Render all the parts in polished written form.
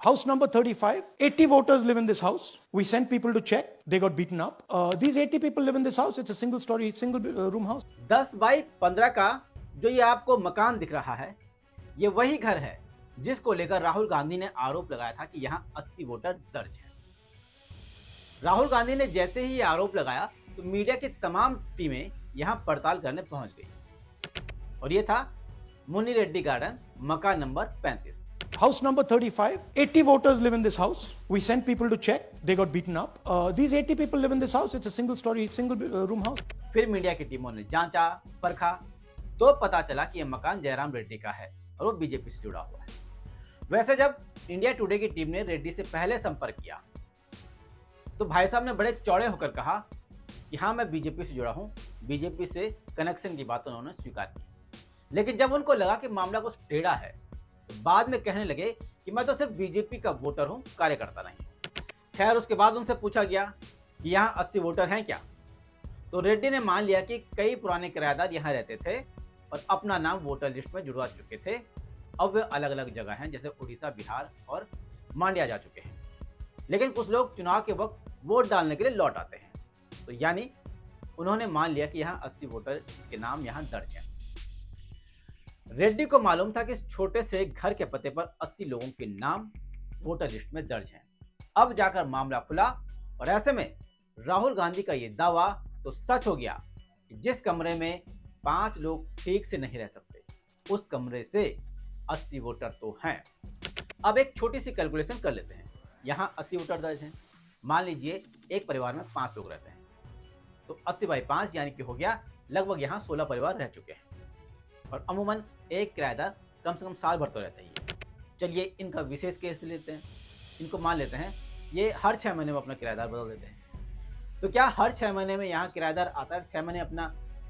House number 35. 80 voters live in this house. We sent people to check. They got beaten up. These 80 people live in this house. It's a single room house. 10 by 15 का जो ये आपको मकान दिख रहा है, ये वही घर है जिसको लेकर राहुल गांधी ने आरोप लगाया था कि यहाँ 80 वोटर दर्ज है। राहुल गांधी ने जैसे ही ये आरोप लगाया तो मीडिया की तमाम टीमें यहाँ पड़ताल करने पहुंच गई और ये था मुन्नी रेड्डी गार्डन, मकान number 35। House number 35. 80 voters live in this house. We sent people to check. They got beaten up. These 80 people live in this house. It's a single room house. फिर मीडिया की टीमों ने जांचा, परखा तो पता चला कि यह मकान जयराम रेड्डी का है और वो बीजेपी से जुड़ा हुआ है। वैसे जब इंडिया टुडे की टीम ने रेड्डी से पहले संपर्क किया तो भाई साहब ने बड़े चौड़े होकर कहा कि हाँ, मैं बीजेपी से जुड़ा हूँ। बीजेपी से कनेक्शन की बात उन्होंने स्वीकार की, लेकिन जब उनको लगा कि मामला कुछ टेढ़ा है तो बाद में कहने लगे कि मैं तो सिर्फ बीजेपी का वोटर हूं, कार्यकर्ता नहीं। खैर, उसके बाद उनसे पूछा गया कि यहाँ 80 वोटर हैं क्या, तो रेड्डी ने मान लिया कि कई पुराने किराएदार यहाँ रहते थे और अपना नाम वोटर लिस्ट में जुड़वा चुके थे। अब वे अलग अलग जगह हैं, जैसे उड़ीसा, बिहार और मांड्या जा चुके हैं। लेकिन कुछ लोग चुनाव के वक्त वोट डालने के लिए लौट आते हैं, तो यानी उन्होंने मान लिया कि यहाँ 80 वोटर के नाम यहाँ दर्ज हैं। रेड्डी को मालूम था कि इस छोटे से घर के पते पर 80 लोगों के नाम वोटर लिस्ट में दर्ज हैं। अब जाकर मामला खुला और ऐसे में राहुल गांधी का ये दावा तो सच हो गया कि जिस कमरे में 5 लोग ठीक से नहीं रह सकते, उस कमरे से 80 वोटर तो हैं। अब एक छोटी सी कैलकुलेशन कर लेते हैं। यहाँ 80 वोटर दर्ज हैं। मान लीजिए एक परिवार में 5 लोग रहते हैं, तो 80 बाई 5 यानी कि हो गया लगभग यहाँ 16 परिवार रह चुके हैं और अमूमन एक किराएदार कम से कम साल भर तो रहता ही है। चलिए इनका विशेष केस लेते हैं। इनको मान लेते हैं ये हर 6 महीने में अपना किराएदार बदल देते हैं। तो क्या हर 6 महीने में यहाँ किराएदार आता है, 6 महीने अपना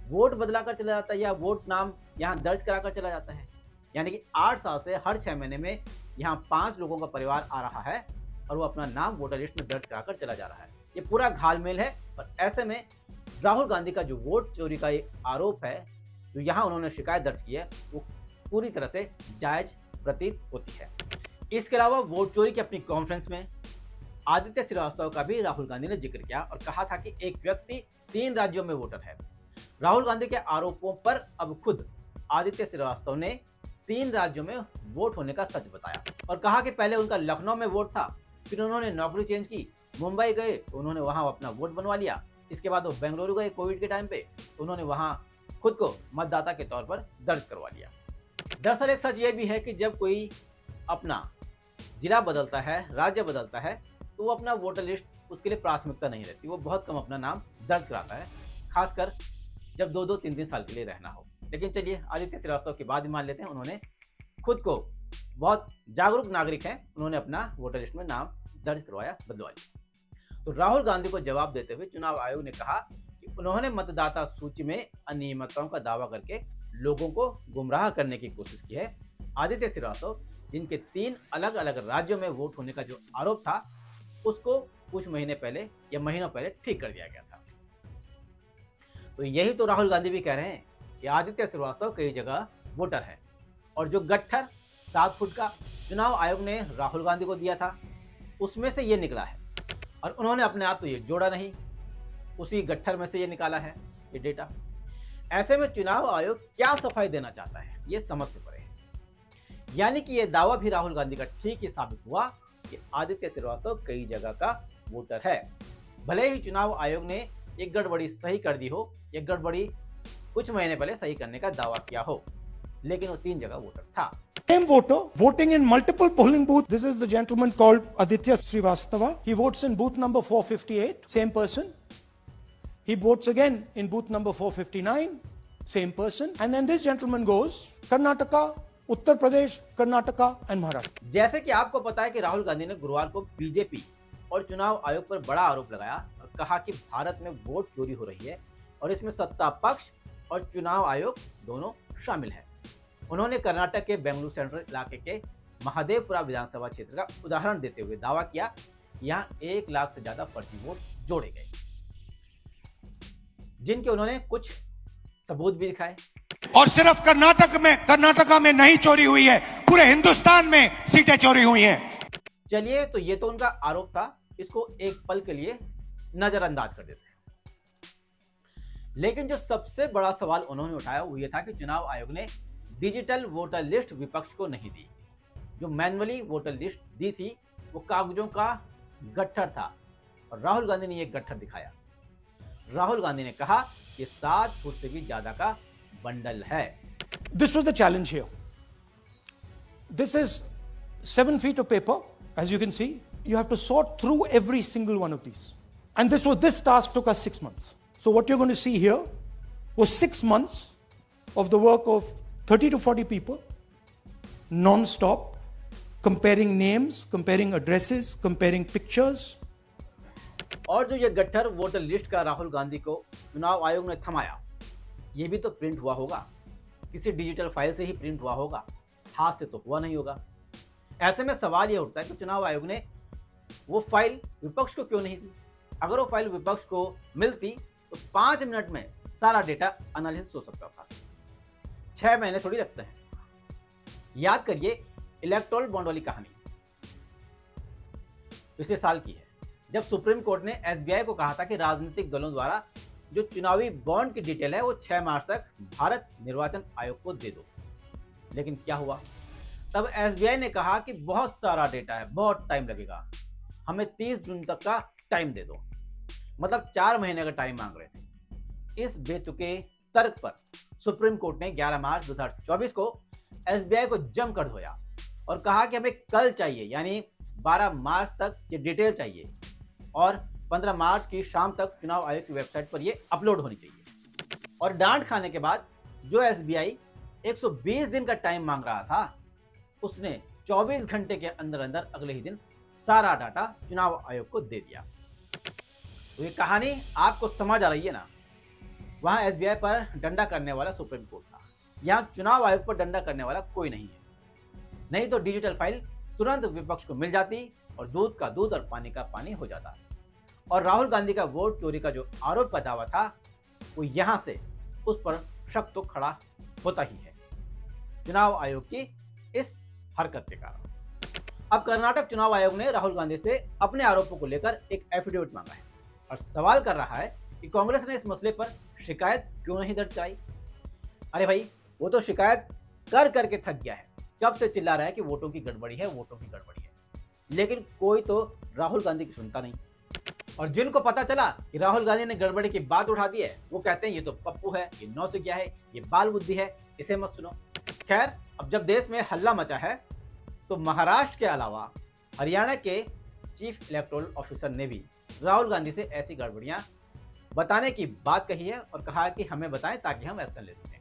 वोट बदला कर चला जाता है या वोट नाम यहाँ दर्ज करा कर चला जाता है? यानी कि 8 साल से हर 6 महीने में यहाँ 5 लोगों का परिवार आ रहा है और वो अपना नाम वोटर लिस्ट में दर्ज करा कर चला जा रहा है। ये पूरा घालमेल है और ऐसे में राहुल गांधी का जो वोट चोरी का आरोप है, जो यहाँ उन्होंने शिकायत दर्ज की है, वो पूरी तरह से जायज प्रतीत होती है। इसके अलावा वोट चोरी की अपनी कॉन्फ्रेंस में आदित्य श्रीवास्तव का भी राहुल गांधी ने जिक्र किया और कहा था कि एक व्यक्ति 3 राज्यों में वोटर है। राहुल गांधी के आरोपों पर अब खुद आदित्य श्रीवास्तव ने 3 राज्यों में वोट होने का सच बताया और कहा कि पहले उनका लखनऊ में वोट था, फिर उन्होंने नौकरी चेंज की, मुंबई गए तो उन्होंने वहां अपना वोट बनवा लिया। इसके बाद वो बेंगलुरु गए कोविड के टाइम पे, तो उन्होंने वहां खुद को मतदाता के तौर पर दर्ज करवा लिया। दरअसल एक सच ये भी है कि जब कोई अपना जिला बदलता है, राज्य बदलता है, तो वो अपना वोटर लिस्ट उसके लिए प्राथमिकता नहीं रहती। वो बहुत कम अपना नाम दर्ज कराता है, खासकर जब 2-2, 3-3 साल के लिए रहना हो। लेकिन चलिए आदित्य श्रीवास्तव की बात ही मान लेते हैं। उन्होंने खुद को बहुत जागरूक नागरिक हैं, उन्होंने अपना वोटर लिस्ट में नाम दर्ज करवाया, बदलवा लिया। तो राहुल गांधी को जवाब देते हुए चुनाव आयोग ने कहा कि उन्होंने मतदाता सूची में अनियमितताओं का दावा करके लोगों को गुमराह करने की कोशिश की है। आदित्य श्रीवास्तव, जिनके 3 अलग अलग राज्यों में वोट होने का जो आरोप था, उसको कुछ महीने पहले या महीनों पहले ठीक कर दिया गया था। तो यही तो राहुल गांधी भी कह रहे हैं कि आदित्य श्रीवास्तव कई जगह वोटर है और जो गट्ठर 7 फुट का चुनाव आयोग ने राहुल गांधी को दिया था, उसमें से ये निकला है और उन्होंने अपने आप तो ये जोड़ा नहीं, उसी गट्ठर में से ये निकाला है ये डेटा। ऐसे में चुनाव आयोग क्या सफाई देना चाहता है, ये समझ से परे है। यानी कि ये दावा भी राहुल गांधी का ठीक ही साबित हुआ कि आदित्य श्रीवास्तव कई जगह का वोटर है। भले ही चुनाव आयोग ने एक गड़बड़ी सही कर दी हो, एक गड़बड़ी कुछ महीने पहले सही करने का दावा किया हो, लेकिन वो 3 जगह वोटर था। Same voter voting in multiple polling booths. This is the gentleman called Aditya Srivastava. He votes in booth number 458. Same person. He votes again in booth number 459. Same person. And then this gentleman goes Karnataka, Uttar Pradesh, Karnataka and Maharashtra. जैसे कि आपको पता है कि राहुल गांधी ने गुरुवार को BJP और चुनाव आयोग पर बड़ा आरोप लगाया और कहा कि भारत में वोट चोरी हो रही है और इसमें सत्ता पक्ष और चुनाव आयोग दोनों शामिल हैं। उन्होंने कर्नाटक के बेंगलुरु सेंट्रल इलाके के महादेवपुरा विधानसभा क्षेत्र का उदाहरण देते हुए दावा किया, यहाँ 1 लाख से ज्यादा फर्जी वोट जोड़े गए, जिनके उन्होंने कुछ सबूत भी दिखाए। और सिर्फ कर्नाटका में नहीं चोरी हुई है, पूरे हिंदुस्तान में सीटें चोरी हुई हैं। चलिए, तो ये तो उनका आरोप था, इसको एक पल के लिए नजरअंदाज कर देते हैं। लेकिन जो सबसे बड़ा सवाल उन्होंने उठाया वो ये था कि चुनाव आयोग ने डिजिटल वोटर लिस्ट विपक्ष को नहीं दी। जो मैन्युअली वोटर लिस्ट दी थी वो कागजों का गट्ठर था और राहुल गांधी ने यह गट्ठर दिखाया। राहुल गांधी ने कहा कि 7 फुट से भी ज्यादा का बंडल है। This was the challenge here. This is 7 feet of paper. As you can see, you have to sort through every single one of these. And this task took us 6 months. So what you're going to see here was 6 months of the work of 30 to 40 people, non-stop, comparing names, comparing addresses, comparing pictures. और जो ये गट्ठर voter list का राहुल गांधी को चुनाव आयोग ने थमाया, ये भी तो प्रिंट हुआ होगा, किसी डिजिटल फाइल से ही प्रिंट हुआ होगा, हाथ से तो हुआ नहीं होगा। ऐसे में सवाल ये उठता है कि चुनाव आयोग ने वो फाइल विपक्ष को क्यों नहीं दी? अगर वो फाइल विपक्ष को मिलती तो 5 मिनट में सारा डेटा एनालिसिस हो सकता था। 6 महीने थोड़ी लगते हैं। याद करिए इलेक्टोरल बॉन्ड वाली कहानी पिछले साल की है, जब सुप्रीम कोर्ट ने एसबीआई को कहा था कि राजनीतिक दलों द्वारा जो चुनावी बॉन्ड की डिटेल है वो 6 मार्च तक भारत निर्वाचन आयोग को दे दो। लेकिन क्या हुआ? तब एसबीआई ने कहा कि बहुत सारा डेटा है, बहुत टाइम लगेगा, हमें 30 जून तक का टाइम दे दो। मतलब 4 महीने का टाइम मांग रहे थे। इस बेतुके तर्क पर सुप्रीम कोर्ट ने 11 मार्च 2024 को एसबीआई को जमकर धोया और कहा कि हमें कल चाहिए, यानी 12 मार्च तक ये डिटेल चाहिए और 15 मार्च की शाम तक चुनाव आयोग की वेबसाइट पर ये अपलोड होनी चाहिए। और डांट खाने के बाद जो एसबीआई 120 दिन का टाइम मांग रहा था, उसने 24 घंटे के अंदर अंदर अगले ही दिन सारा डाटा चुनाव आयोग को दे दिया। तो ये कहानी आपको समझ आ रही है ना? वहां एसबीआई पर डंडा करने वाला सुप्रीम कोर्ट था, यहां चुनाव आयोग पर डंडा करने वाला कोई नहीं है। नहीं तो डिजिटल फाइल तुरंत विपक्ष को मिल जाती और दूध का दूध और पानी का पानी हो जाता। और राहुल गांधी का वोट चोरी का जो आरोप का दावा था, वो यहां से उस पर शक तो खड़ा होता ही है चुनाव आयोग की इस हरकत के कारण। अब कर्नाटक चुनाव आयोग ने राहुल गांधी से अपने आरोपों को लेकर एक एफिडेविट मांगा है और सवाल कर रहा है कि कांग्रेस ने इस मसले पर शिकायत क्यों नहीं दर्ज कराई। अरे भाई, वो तो शिकायत कर करके थक गया है, कब से चिल्ला रहा है कि वोटों की गड़बड़ी है, वोटों की गड़बड़ी है, लेकिन कोई तो राहुल गांधी की सुनता नहीं। और जिनको पता चला कि राहुल गांधी ने गड़बड़ी की बात उठा दी है, वो कहते हैं ये तो पप्पू है, ये नौसिखिया है, ये बाल बुद्धि है, इसे मत सुनो। खैर, अब जब देश में हल्ला मचा है तो महाराष्ट्र के अलावा हरियाणा के चीफ इलेक्टोरल ऑफिसर ने भी राहुल गांधी से ऐसी गड़बड़ियां बताने की बात कही है और कहा कि हमें बताएं ताकि हम एक्शन ले सकें।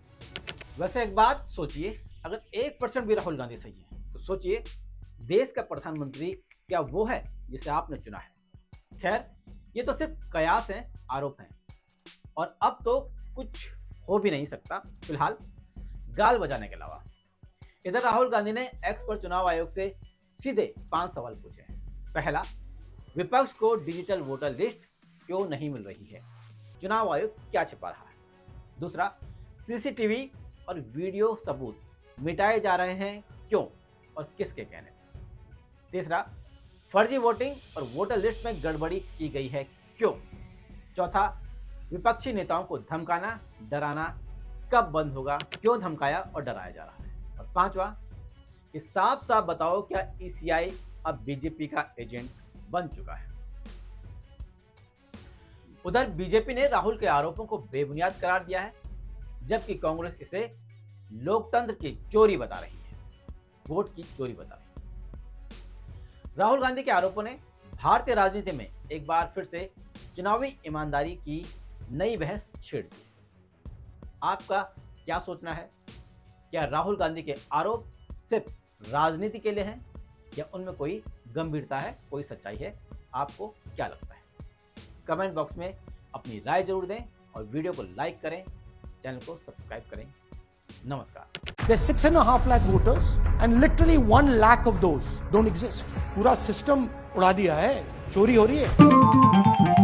वैसे एक बात सोचिए, अगर 1% भी राहुल गांधी सही है तो सोचिए देश का प्रधानमंत्री क्या वो है जिसे आपने चुना है? खैर, ये तो सिर्फ कयास हैं, आरोप हैं और अब तो कुछ हो भी नहीं सकता फिलहाल गाल बजाने के अलावा। इधर राहुल गांधी ने एक्स पर चुनाव आयोग से सीधे 5 सवाल पूछे हैं। पहला, विपक्ष को डिजिटल वोटर लिस्ट क्यों नहीं मिल रही है? चुनाव आयोग क्या छिपा रहा है? दूसरा, सीसीटीवी और वीडियो सबूत मिटाए जा रहे हैं क्यों और किसके कहने पर? तीसरा, फर्जी वोटिंग और वोटर लिस्ट में गड़बड़ी की गई है क्यों? चौथा, विपक्षी नेताओं को धमकाना डराना कब बंद होगा? क्यों धमकाया और डराया जा रहा है? और पांचवा, कि साफ साफ बताओ क्या ईसीआई अब बीजेपी का एजेंट बन चुका है? उधर बीजेपी ने राहुल के आरोपों को बेबुनियाद करार दिया है, जबकि कांग्रेस इसे लोकतंत्र की चोरी बता रही है, वोट की चोरी बता रही है। राहुल गांधी के आरोपों ने भारतीय राजनीति में एक बार फिर से चुनावी ईमानदारी की नई बहस छेड़ दी है। आपका क्या सोचना है? क्या राहुल गांधी के आरोप सिर्फ राजनीति के लिए हैं या उनमें कोई गंभीरता है, कोई सच्चाई है? आपको क्या लगता है? कमेंट बॉक्स में अपनी राय जरूर दें और वीडियो को लाइक करें, चैनल को सब्सक्राइब करें। नमस्कार। There's 6.5 lakh voters and literally 1 lakh of those don't exist. पूरा सिस्टम उड़ा दिया है, चोरी हो रही है।